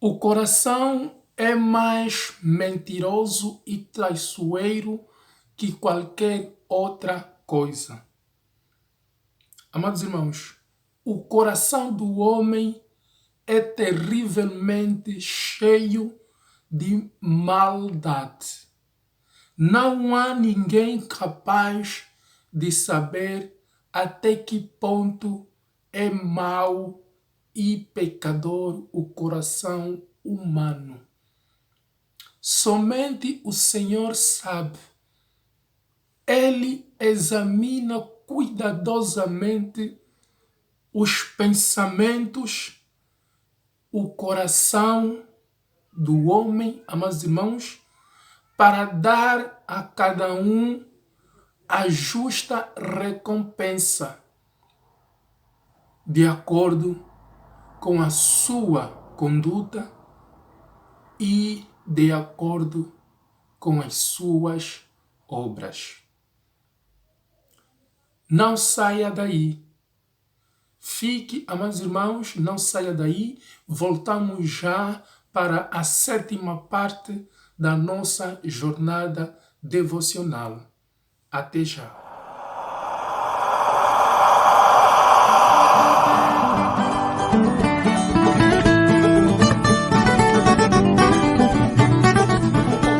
O coração é mais mentiroso e traiçoeiro que qualquer outra coisa. Amados irmãos, o coração do homem é terrivelmente cheio de maldade. Não há ninguém capaz de saber até que ponto é mau e pecador o coração humano. Somente o Senhor sabe. Ele examina cuidadosamente os pensamentos, o coração do homem, amados irmãos, para dar a cada um a justa recompensa, de acordo com a sua conduta e de acordo com as suas obras. Não saia daí. Fique, amados irmãos, não saia daí. Voltamos já para a 7ª parte da nossa jornada devocional. Até já.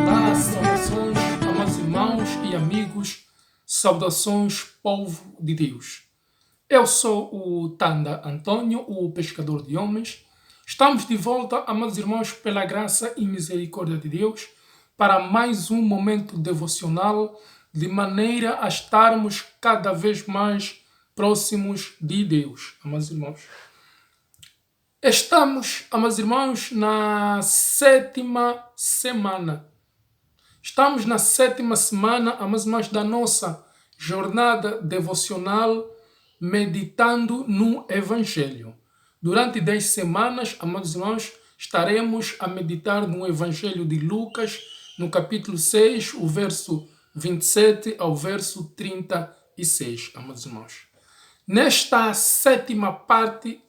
Olá, saudações, amados irmãos e amigos, saudações, povo de Deus. Eu sou o Tanda Antônio, o pescador de homens. Estamos de volta, amados irmãos, pela graça e misericórdia de Deus, para mais um momento devocional, de maneira a estarmos cada vez mais próximos de Deus, amados irmãos. Estamos, amados irmãos, na 7ª semana. Estamos na 7ª semana, amados irmãos, da nossa jornada devocional, meditando no Evangelho. Durante 10 semanas, amados irmãos, estaremos a meditar no Evangelho de Lucas, no capítulo 6, o verso 27 ao verso 36, amados irmãos. Nesta 7ª parte,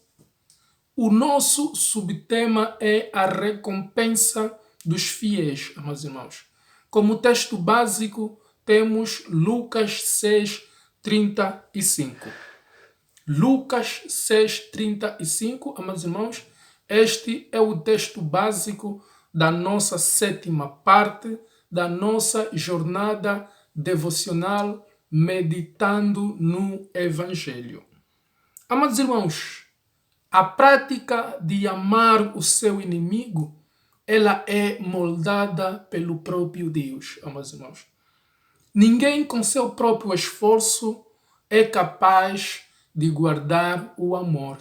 o nosso subtema é a recompensa dos fiéis, amados irmãos. Como texto básico, temos Lucas 6, 35. Lucas 6, 35, amados irmãos, este é o texto básico da nossa 7ª parte, da nossa jornada devocional, meditando no Evangelho. Amados irmãos, a prática de amar o seu inimigo, ela é moldada pelo próprio Deus, amados irmãos. Ninguém com seu próprio esforço é capaz de guardar o amor.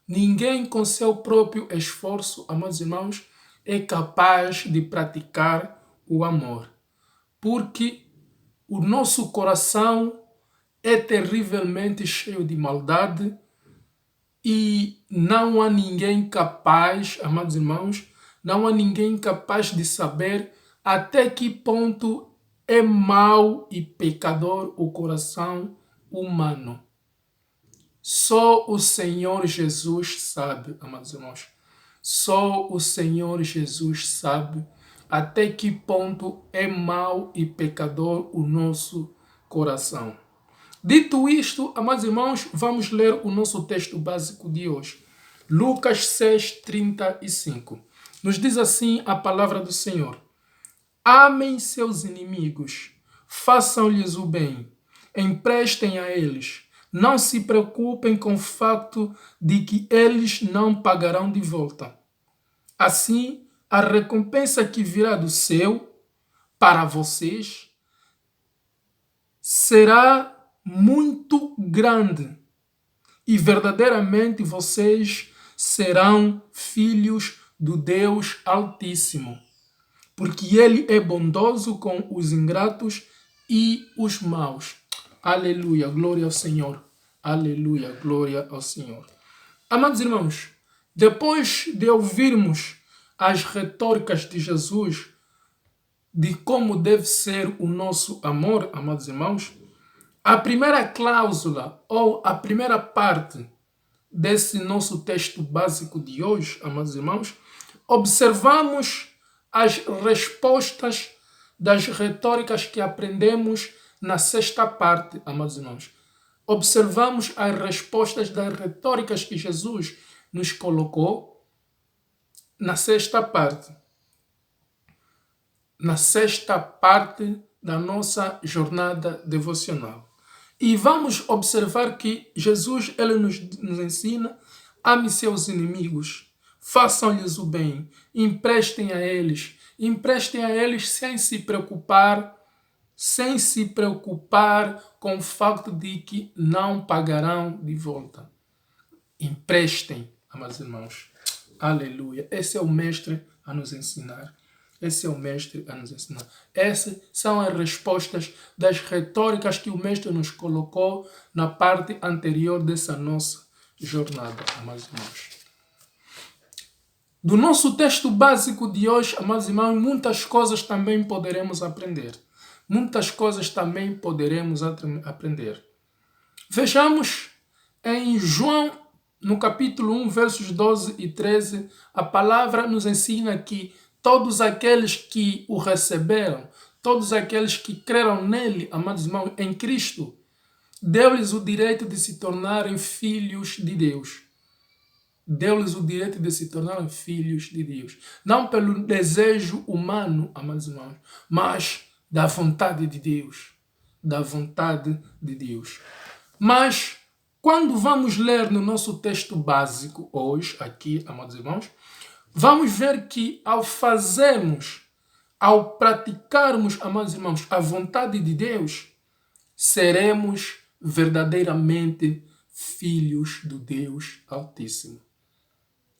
Ninguém com seu próprio esforço, amados irmãos, é capaz de praticar o amor. Porque o nosso coração é terrivelmente cheio de maldade e não há ninguém capaz, amados irmãos, não há ninguém capaz de saber até que ponto é mau e pecador o coração humano. Só o Senhor Jesus sabe, amados irmãos. Só o Senhor Jesus sabe até que ponto é mau e pecador o nosso coração. Dito isto, amados irmãos, vamos ler o nosso texto básico de hoje. Lucas 6, 35. Nos diz assim a palavra do Senhor. Amem seus inimigos, façam-lhes o bem, emprestem a eles. Não se preocupem com o facto de que eles não pagarão de volta. Assim, a recompensa que virá do céu para vocês será muito grande e verdadeiramente vocês serão filhos do Deus Altíssimo, porque Ele é bondoso com os ingratos e os maus. Aleluia, glória ao Senhor. Aleluia, glória ao Senhor. Amados irmãos, depois de ouvirmos as retóricas de Jesus de como deve ser o nosso amor, amados irmãos, a primeira cláusula ou a primeira parte desse nosso texto básico de hoje, amados irmãos, Observamos as respostas das retóricas que aprendemos na sexta parte, amados irmãos. Observamos as respostas das retóricas que Jesus nos colocou na sexta parte. Na sexta parte da nossa jornada devocional. E vamos observar que Jesus ele nos ensina: ame seus inimigos, façam-lhes o bem, emprestem a eles sem se preocupar com o facto de que não pagarão de volta. Emprestem, amados irmãos. Aleluia. Esse é o mestre a nos ensinar. Essas são as respostas das retóricas que o mestre nos colocou na parte anterior dessa nossa jornada, amados irmãos. Do nosso texto básico de hoje, amados irmãos, muitas coisas também poderemos aprender. Vejamos em João, no capítulo 1, versos 12 e 13, a palavra nos ensina que todos aqueles que o receberam, todos aqueles que creram nele, amados irmãos, em Cristo, deu-lhes o direito de se tornarem filhos de Deus. Deu-lhes o direito de se tornarem filhos de Deus. Não pelo desejo humano, amados irmãos, mas da vontade de Deus. Mas, quando vamos ler no nosso texto básico hoje, aqui, amados irmãos, vamos ver que ao praticarmos, amados irmãos, a vontade de Deus, seremos verdadeiramente filhos do Deus Altíssimo.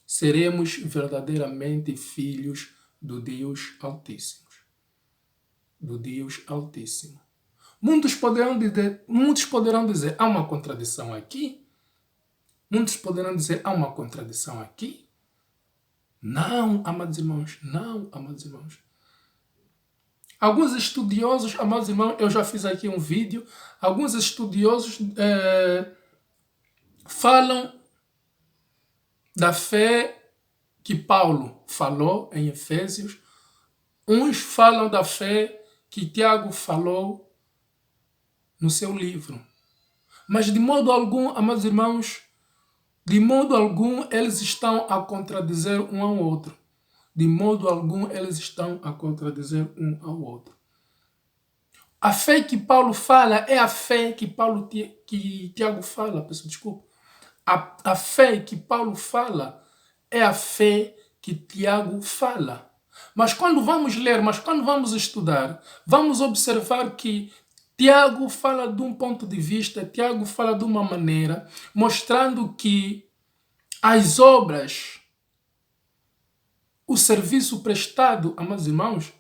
Seremos verdadeiramente filhos do Deus Altíssimo. Muitos poderão dizer, há uma contradição aqui. Não, amados irmãos. Alguns estudiosos, amados irmãos, eu já fiz aqui um vídeo, alguns estudiosos falam da fé que Paulo falou em Efésios, uns falam da fé que Tiago falou no seu livro. Mas de modo algum, amados irmãos, eles estão a contradizer um ao outro. A fé que Paulo fala é a fé que Tiago fala, peço desculpa. A fé que Paulo fala é a fé que Tiago fala. Mas quando vamos estudar, vamos observar que Tiago fala de um ponto de vista, Tiago fala de uma maneira, mostrando que as obras, o serviço prestado, amados irmãos,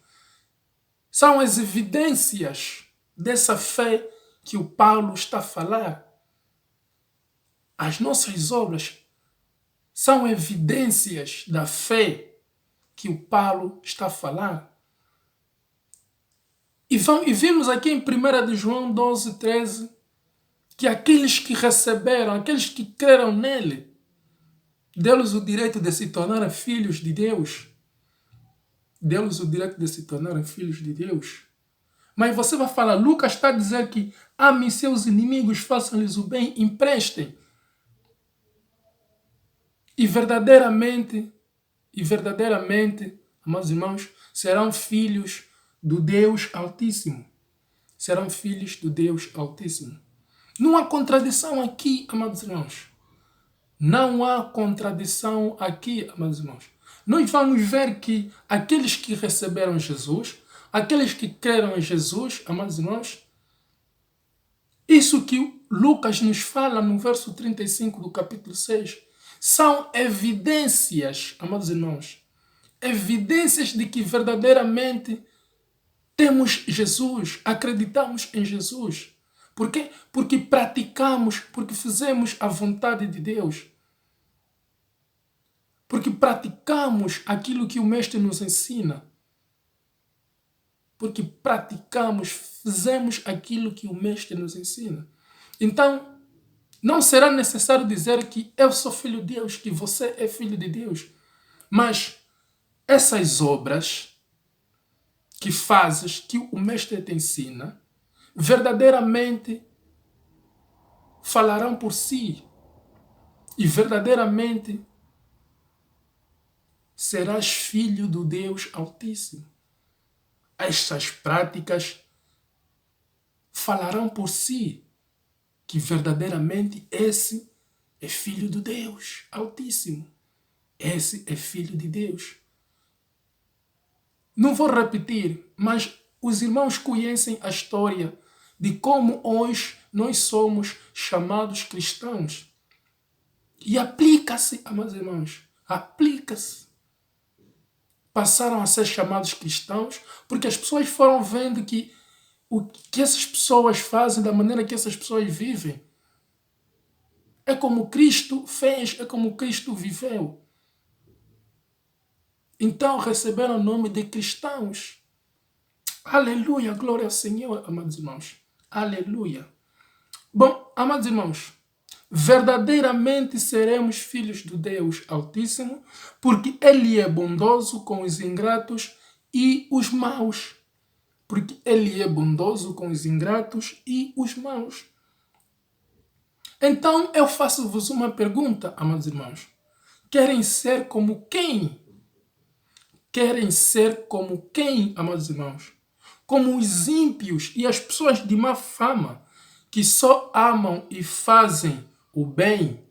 são as evidências dessa fé que o Paulo está a falar. As nossas obras são evidências da fé que o Paulo está a falar. E vimos aqui em 1 de João 12, 13, que aqueles que receberam, aqueles que creram nele, deu-lhes o direito de se tornarem filhos de Deus. Mas você vai falar, Lucas está a dizer que amem seus inimigos, façam-lhes o bem, emprestem. E verdadeiramente, amados irmãos, serão filhos do Deus Altíssimo. Não há contradição aqui, amados irmãos. Nós vamos ver que aqueles que receberam Jesus, aqueles que creram em Jesus, amados irmãos, isso que Lucas nos fala no verso 35 do capítulo 6, são evidências, amados irmãos, evidências de que verdadeiramente temos Jesus, acreditamos em Jesus. Por quê? Porque praticamos, porque fizemos a vontade de Deus. Porque praticamos aquilo que o Mestre nos ensina. Fizemos aquilo que o Mestre nos ensina. Então, não será necessário dizer que eu sou filho de Deus, que você é filho de Deus. Mas essas obras que fazes, que o Mestre te ensina, verdadeiramente falarão por si e verdadeiramente serás filho do Deus Altíssimo. Estas práticas falarão por si que verdadeiramente esse é filho do Deus Altíssimo. Esse é filho de Deus. Não vou repetir, mas os irmãos conhecem a história de como hoje nós somos chamados cristãos. E aplica-se, amados irmãos, aplica-se. Passaram a ser chamados cristãos porque as pessoas foram vendo que o que essas pessoas fazem, da maneira que essas pessoas vivem, é como Cristo fez, é como Cristo viveu. Então receberam o nome de cristãos. Aleluia, glória ao Senhor, amados irmãos. Aleluia. Bom, amados irmãos, verdadeiramente seremos filhos do Deus Altíssimo, porque Ele é bondoso com os ingratos e os maus. Porque Ele é bondoso com os ingratos e os maus. Então eu faço-vos uma pergunta, amados irmãos. Querem ser como quem? Querem ser como quem, amados irmãos? Como os ímpios e as pessoas de má fama, que só amam e fazem o bem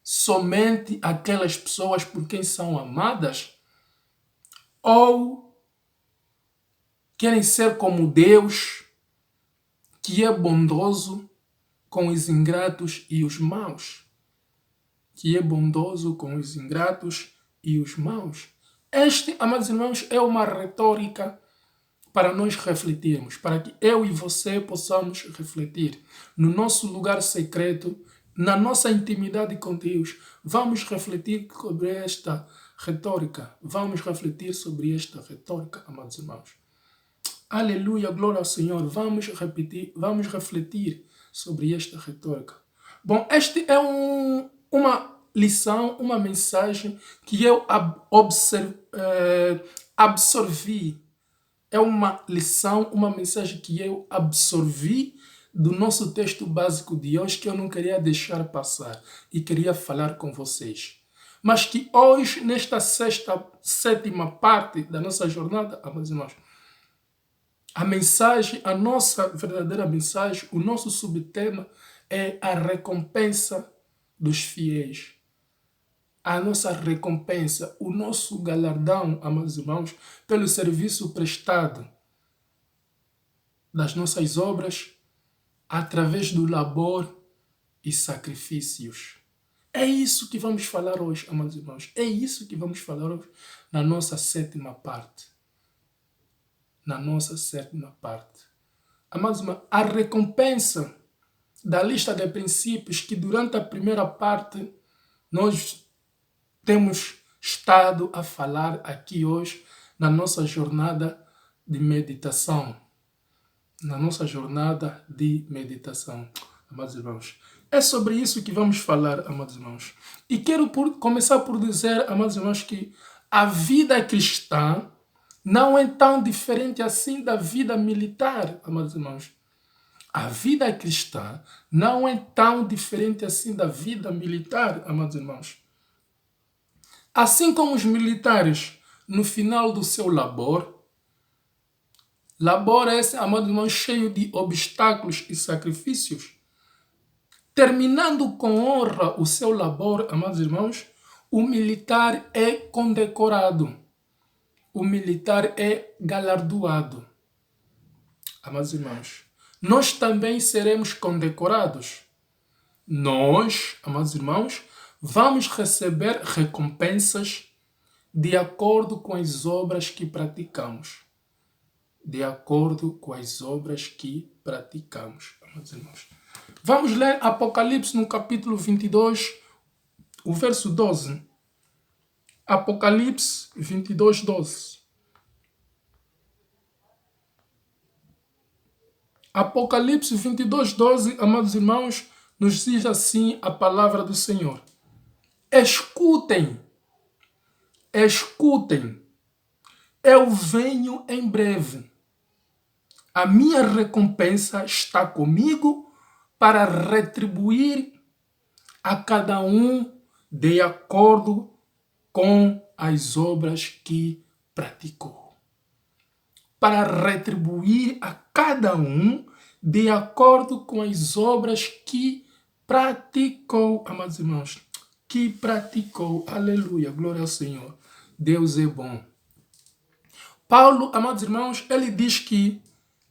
somente aquelas pessoas por quem são amadas? Ou querem ser como Deus, que é bondoso com os ingratos e os maus? Que é bondoso com os ingratos e os maus? Este, amados irmãos, é uma retórica para nós refletirmos, para que eu e você possamos refletir no nosso lugar secreto, na nossa intimidade com Deus. Vamos refletir sobre esta retórica. Vamos refletir sobre esta retórica, amados irmãos. Aleluia, glória ao Senhor. Vamos refletir sobre esta retórica. Bom, este é uma lição, uma mensagem que eu absorvi. É uma lição, uma mensagem que eu absorvi do nosso texto básico de hoje, que eu não queria deixar passar e queria falar com vocês. Mas que hoje, nesta sétima parte da nossa jornada, amados irmãos, a mensagem, a nossa verdadeira mensagem, o nosso subtema é a recompensa dos fiéis. A nossa recompensa, o nosso galardão, amados irmãos, pelo serviço prestado das nossas obras, através do labor e sacrifícios. É isso que vamos falar hoje, amados irmãos. É isso que vamos falar hoje na nossa sétima parte. Na nossa sétima parte. Amados irmãos, a recompensa da lista de princípios que durante a primeira parte nós temos estado a falar aqui hoje na nossa jornada de meditação. Na nossa jornada de meditação, amados irmãos. É sobre isso que vamos falar, amados irmãos. E quero começar por dizer, amados irmãos, que a vida cristã não é tão diferente assim da vida militar, amados irmãos. A vida cristã não é tão diferente assim da vida militar, amados irmãos. Assim como os militares, no final do seu labor esse, amados irmãos, cheio de obstáculos e sacrifícios, terminando com honra o seu labor, amados irmãos, o militar é condecorado, o militar é galardoado. Amados irmãos, nós também seremos condecorados. Nós, amados irmãos, vamos receber recompensas de acordo com as obras que praticamos. De acordo com as obras que praticamos, amados irmãos. Vamos ler Apocalipse no capítulo 22, o verso 12. Apocalipse 22, 12. Apocalipse 22, 12, amados irmãos, nos diz assim a palavra do Senhor. Escutem, eu venho em breve. A minha recompensa está comigo para retribuir a cada um de acordo com as obras que praticou. Para retribuir a cada um de acordo com as obras que praticou, amados irmãos, que praticou. Aleluia, glória ao Senhor. Deus é bom. Paulo, amados irmãos, ele diz que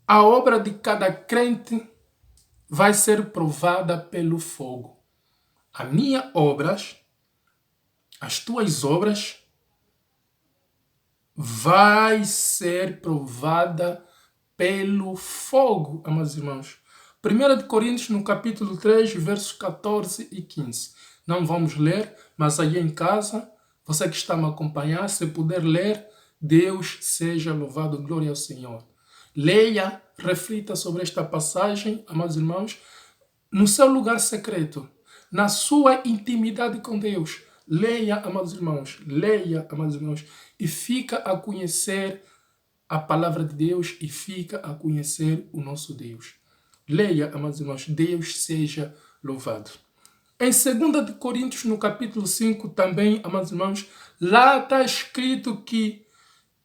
a obra de cada crente vai ser provada pelo fogo. A minha obras, as tuas obras, vai ser provada pelo fogo, amados irmãos. 1 Coríntios, no capítulo 3, versos 14 e 15. Não vamos ler, mas aí em casa, você que está a me acompanhar, se puder ler, Deus seja louvado, glória ao Senhor. Leia, reflita sobre esta passagem, amados irmãos, no seu lugar secreto, na sua intimidade com Deus. Leia, amados irmãos, e fica a conhecer a palavra de Deus e fica a conhecer o nosso Deus. Leia, amados irmãos, Deus seja louvado. Em 2 de Coríntios, no capítulo 5, também, amados irmãos, lá está escrito que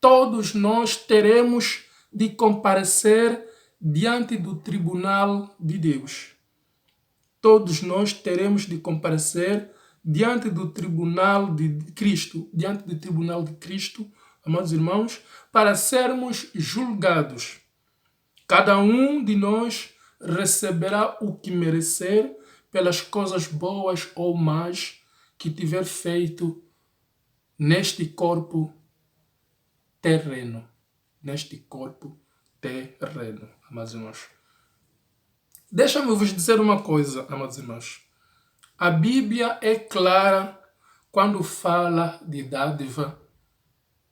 todos nós teremos de comparecer diante do tribunal de Deus. Todos nós teremos de comparecer diante do tribunal de Cristo, amados irmãos, para sermos julgados. Cada um de nós receberá o que merecer pelas coisas boas ou más que tiver feito neste corpo terreno. Amados irmãos. Deixa-me vos dizer uma coisa, amados irmãos. A Bíblia é clara quando fala de dádiva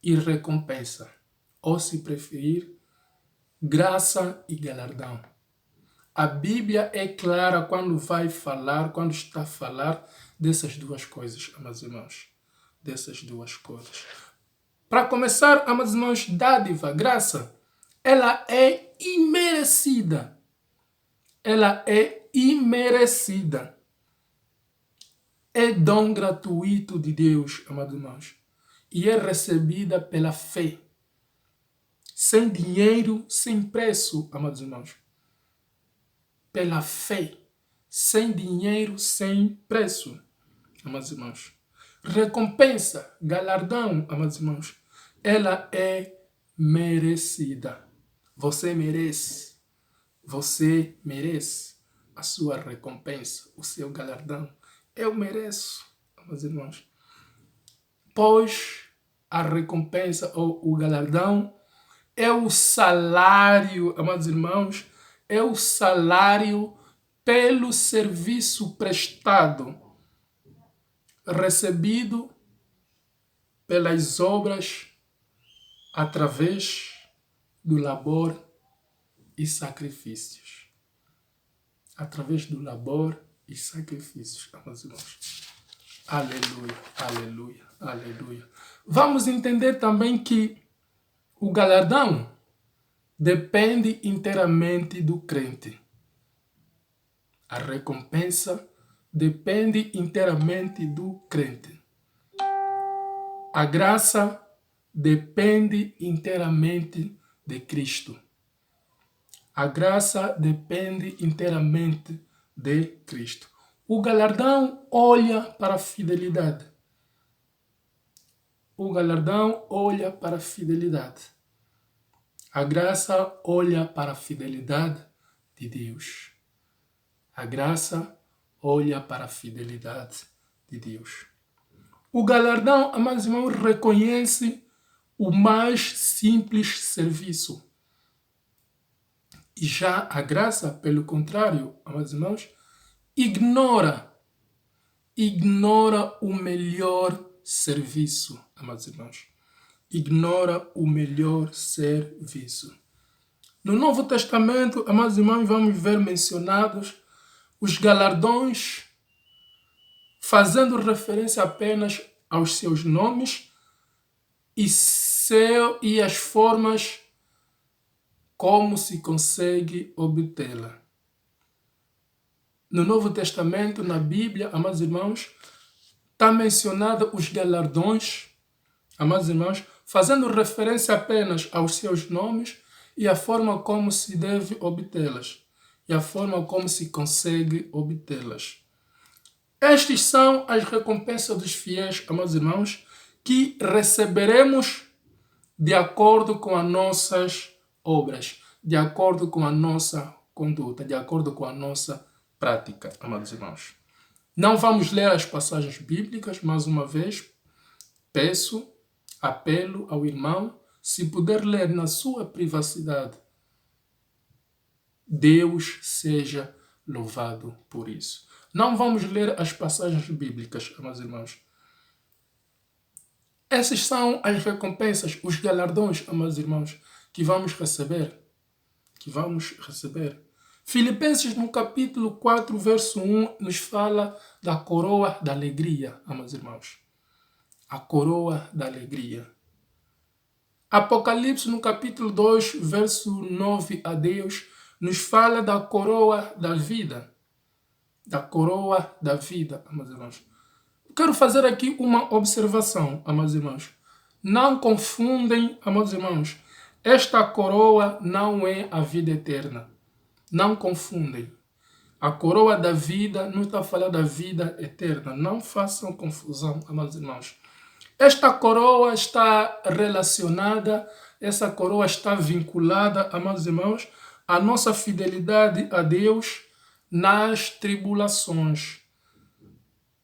e recompensa, ou se preferir, graça e galardão. A Bíblia é clara quando está a falar dessas duas coisas, amados irmãos. Dessas duas coisas. Para começar, amados irmãos, dádiva, graça, ela é imerecida. É dom gratuito de Deus, amados irmãos. E é recebida pela fé. Sem dinheiro, sem preço, amados irmãos. Pela fé. Sem dinheiro, sem preço, amados irmãos. Recompensa, galardão, amados irmãos. Ela é merecida. Você merece a sua recompensa, o seu galardão. Eu mereço, meus irmãos. Pois a recompensa ou o galardão é o salário, amados irmãos, é o salário pelo serviço prestado, recebido pelas obras através do labor e sacrifícios. Através do labor e sacrifícios, amados irmãos. Aleluia, aleluia, aleluia. Vamos entender também que o galardão depende inteiramente do crente. A recompensa depende inteiramente do crente. A graça depende inteiramente de Cristo. A graça depende inteiramente de Cristo. O galardão olha para a fidelidade. O galardão olha para a fidelidade. A graça olha para a fidelidade de Deus. A graça olha para a fidelidade de Deus. O galardão, amados irmãos, reconhece o mais simples serviço. E já a graça, pelo contrário, amados irmãos, ignora o melhor serviço, amados irmãos. Ignora o melhor serviço. No Novo Testamento, amados irmãos, vamos ver mencionados os galardões, fazendo referência apenas aos seus nomes, e as formas como se consegue obtê-la. No Novo Testamento, na Bíblia, amados irmãos, está mencionado os galardões, amados irmãos, fazendo referência apenas aos seus nomes e a forma como se deve obtê-las, e a forma como se consegue obtê-las. Estas são as recompensas dos fiéis, amados irmãos, que receberemos de acordo com as nossas obras, de acordo com a nossa conduta, de acordo com a nossa prática, amados irmãos. Não vamos ler as passagens bíblicas, mais uma vez, apelo ao irmão, se puder ler na sua privacidade. Deus seja louvado por isso. Não vamos ler as passagens bíblicas, amados irmãos. Essas são as recompensas, os galardões, amados irmãos, que vamos receber. Filipenses, no capítulo 4, verso 1, nos fala da coroa da alegria, amados irmãos. A coroa da alegria. Apocalipse, no capítulo 2, verso 9 a Deus, nos fala da coroa da vida. Da coroa da vida, amados irmãos. Quero fazer aqui uma observação, amados irmãos. Não confundem, amados irmãos. Esta coroa não é a vida eterna. Não confundem. A coroa da vida não está a falar da vida eterna. Não façam confusão, amados irmãos. Esta coroa está relacionada, essa coroa está vinculada, amados irmãos, à nossa fidelidade a Deus nas tribulações.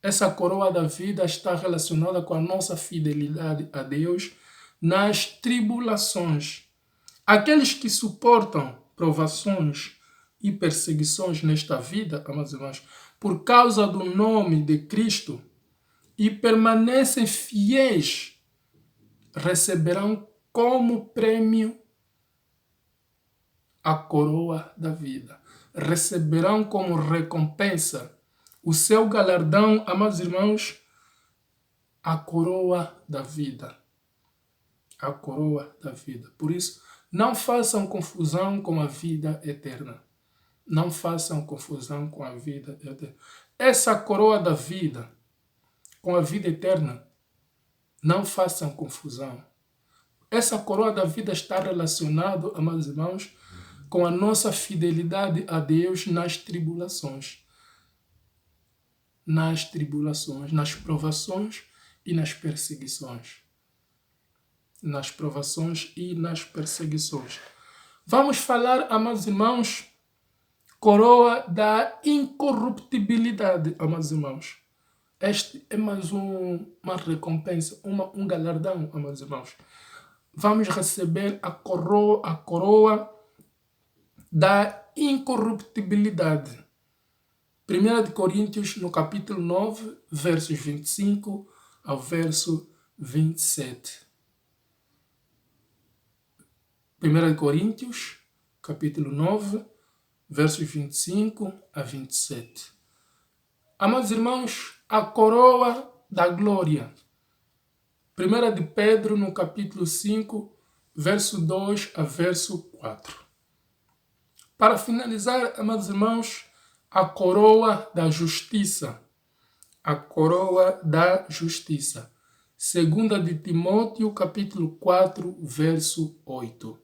Essa coroa da vida está relacionada com a nossa fidelidade a Deus nas tribulações. Aqueles que suportam provações e perseguições nesta vida, amados irmãos, por causa do nome de Cristo e permanecem fiéis, receberão como prêmio a coroa da vida. Receberão como recompensa o seu galardão, amados irmãos, a coroa da vida. A coroa da vida. Por isso, não façam confusão com a vida eterna. Não façam confusão com a vida eterna. Essa coroa da vida, com a vida eterna, não façam confusão. Essa coroa da vida está relacionada, amados irmãos, com a nossa fidelidade a Deus nas tribulações. Nas tribulações, nas provações e nas perseguições. Nas provações e nas perseguições. Vamos falar, amados irmãos, coroa da incorruptibilidade, amados irmãos. Este é mais uma recompensa, um galardão, amados irmãos. Vamos receber a coroa da incorruptibilidade. 1 Coríntios, no capítulo 9, versos 25 ao verso 27. 1 Coríntios, capítulo 9, versos 25 a 27. Amados irmãos, a coroa da glória. 1 de Pedro, no capítulo 5, verso 2 a verso 4. Para finalizar, amados irmãos, a coroa da justiça. A coroa da justiça. 2 de Timóteo, capítulo 4, verso 8.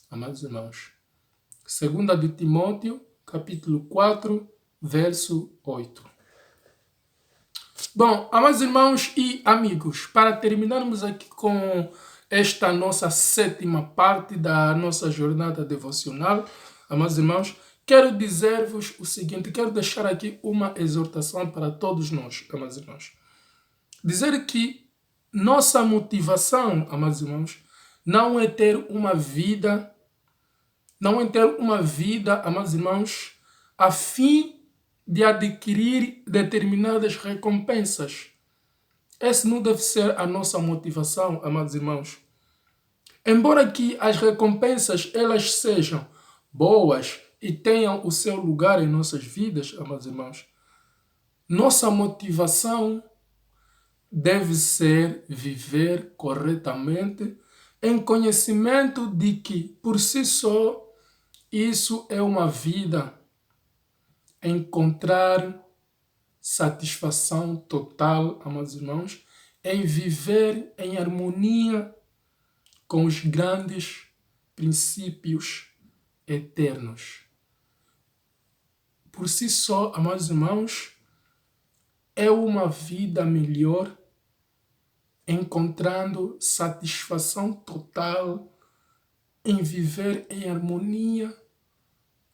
Amados irmãos. 2 de Timóteo, capítulo 4, verso 8. Bom, amados irmãos e amigos, para terminarmos aqui com esta nossa sétima parte da nossa jornada devocional, amados irmãos, quero dizer-vos o seguinte, quero deixar aqui uma exortação para todos nós, amados irmãos. Dizer que nossa motivação, amados irmãos, não é ter uma vida, amados irmãos, a fim de adquirir determinadas recompensas. Essa não deve ser a nossa motivação, amados irmãos. Embora que as recompensas elas sejam boas e tenham o seu lugar em nossas vidas, amados irmãos, nossa motivação deve ser viver corretamente em conhecimento de que, por si só, isso é uma vida, encontrar satisfação total, amados irmãos, em viver em harmonia com os grandes princípios eternos. Por si só, amados irmãos, é uma vida melhor, encontrando satisfação total em viver em harmonia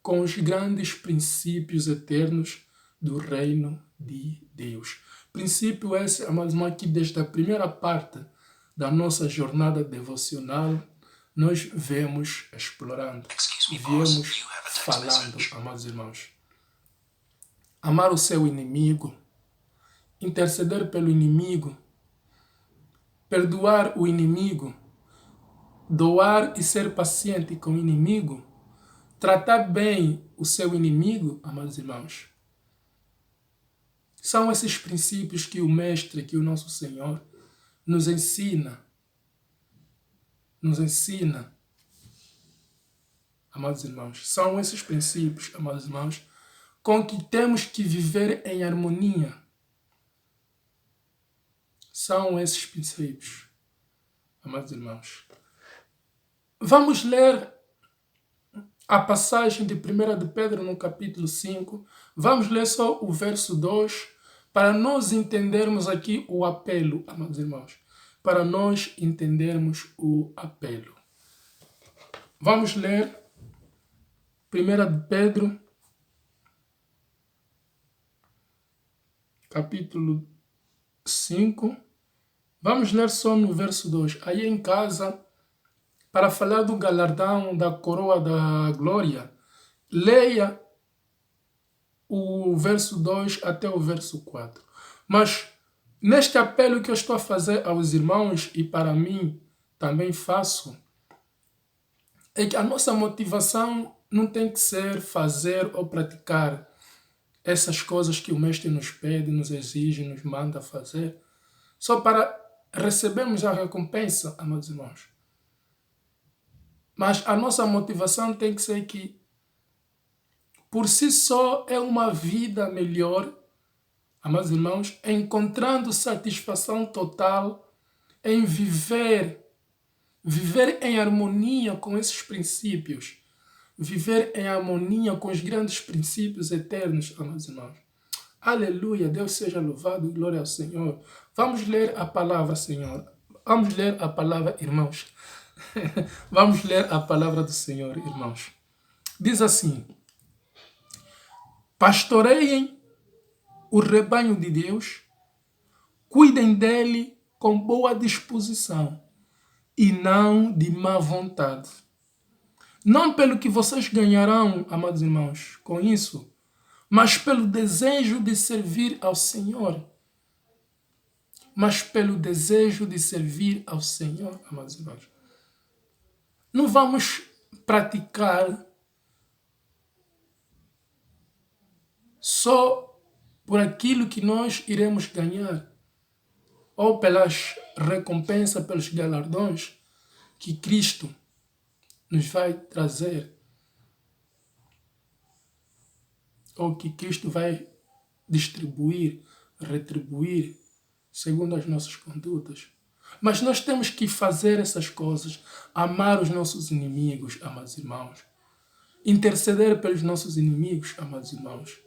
com os grandes princípios eternos do reino de Deus. Princípio esse, amados irmãos, que desde a primeira parte da nossa jornada devocional nós vemos explorando e viemos falando, amados irmãos. Amar o seu inimigo, interceder pelo inimigo, perdoar o inimigo, doar e ser paciente com o inimigo, tratar bem o seu inimigo, amados irmãos. São esses princípios que o Mestre, que o nosso Senhor, nos ensina, amados irmãos. São esses princípios, amados irmãos, com que temos que viver em harmonia. São esses princípios, amados irmãos. Vamos ler a passagem de 1 de Pedro no capítulo 5. Vamos ler só o verso 2 para nós entendermos aqui o apelo, amados irmãos. Para nós entendermos o apelo. Vamos ler 1 de Pedro, capítulo 5. Vamos ler só no verso 2. Aí em casa, para falar do galardão da coroa da glória, leia o verso 2 até o verso 4. Mas neste apelo que eu estou a fazer aos irmãos e para mim também faço, é que a nossa motivação não tem que ser fazer ou praticar essas coisas que o Mestre nos pede, nos exige, nos manda fazer, só para recebermos a recompensa, amados irmãos. Mas a nossa motivação tem que ser que, por si só, é uma vida melhor, amados irmãos, encontrando satisfação total em viver em harmonia com esses princípios, viver em harmonia com os grandes princípios eternos, amados irmãos. Aleluia, Deus seja louvado, glória ao Senhor. Vamos ler a palavra, Senhor. Vamos ler a palavra, irmãos. Vamos ler a palavra do Senhor, irmãos. Diz assim: pastoreiem o rebanho de Deus, cuidem dele com boa disposição e não de má vontade. Não pelo que vocês ganharão, amados irmãos, com isso, mas pelo desejo de servir ao Senhor. Amados irmãos. Não vamos praticar só por aquilo que nós iremos ganhar, ou pelas recompensas, pelos galardões que Cristo nos vai trazer, ou que Cristo vai distribuir, retribuir, segundo as nossas condutas. Mas nós temos que fazer essas coisas, amar os nossos inimigos, amados irmãos, interceder pelos nossos inimigos, amados irmãos,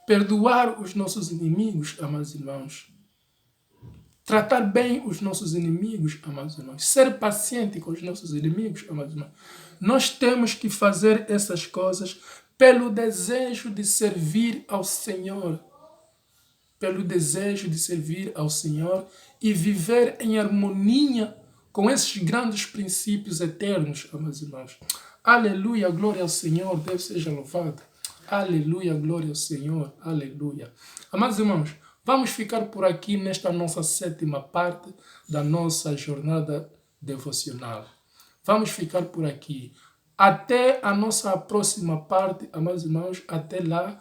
perdoar os nossos inimigos, amados irmãos, tratar bem os nossos inimigos, amados irmãos, ser paciente com os nossos inimigos, amados irmãos. Nós temos que fazer essas coisas pelo desejo de servir ao Senhor, e viver em harmonia com esses grandes princípios eternos, amados irmãos. Aleluia, glória ao Senhor, Deus seja louvado. Aleluia, glória ao Senhor, aleluia. Amados irmãos, vamos ficar por aqui nesta nossa 7ª parte da nossa jornada devocional. Vamos ficar por aqui. Até a nossa próxima parte, amados irmãos, até lá.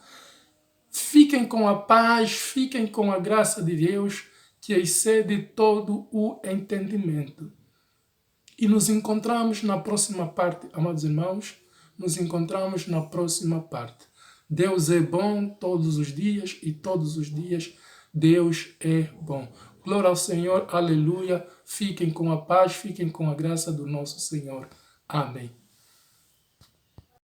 Fiquem com a paz, fiquem com a graça de Deus, que excede todo o entendimento. E nos encontramos na próxima parte, amados irmãos, nos encontramos na próxima parte. Deus é bom todos os dias e todos os dias Deus é bom. Glória ao Senhor, aleluia. Fiquem com a paz, fiquem com a graça do nosso Senhor. Amém.